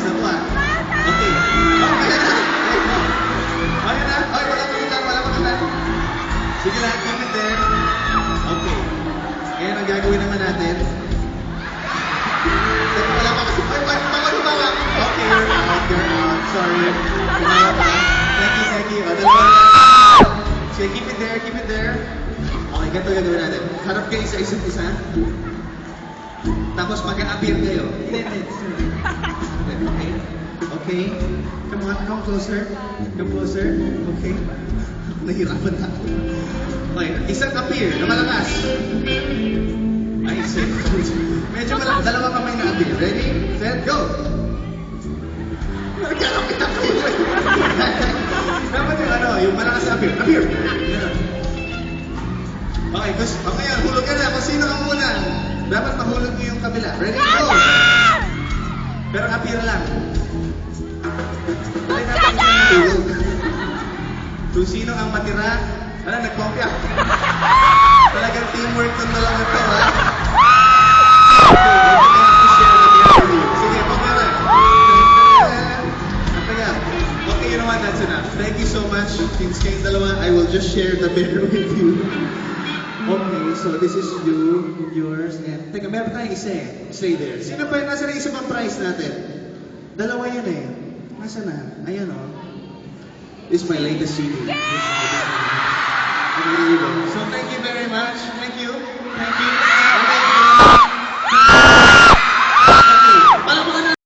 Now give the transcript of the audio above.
na to ah. Okay. Okay na. Okay na. Okay, wala pagutan. Sige lang, keep it there. Okay. Ngayon, ang gagawin naman natin. Wala pa kasi. Ay, pagod. Okay, you're out. Sorry. Thank you. Dalawa na. Sige, keep it there. Okay, ganito gagawin natin. Harap kayo sa isa't isa. Tapos mag-a-appear kayo. Okay. Come on, come closer. Okay. Nahirapan na ako. Okay, isang appear na malakas. Ay, medyo malakas. Dalawang kamay na appear. Ready, set, go! Nagkalapit ako. Dapat yung malakas na appear. Appear! Okay, yan. Hulog ka na. Kung sino ang muna. Dapat mahulog niyo yung kabila. Ready, go! Pero appear lang. Kung sino ang matira, nagpopya. Talagang teamwork ng dalawa to, ha? Sige, pagkara. Okay, you know what? That's enough. Thank you so much. Since kayong dalawa, I will just share the bear with you. Okay, so this is you, yours, and... Teka, meron tayong isa eh. Stay there. Sino pa yung nasa na isa pang prize natin? Dalawa yan eh. Nasa na? Ayan o. This is my latest CD. So thank you very much. Thank you.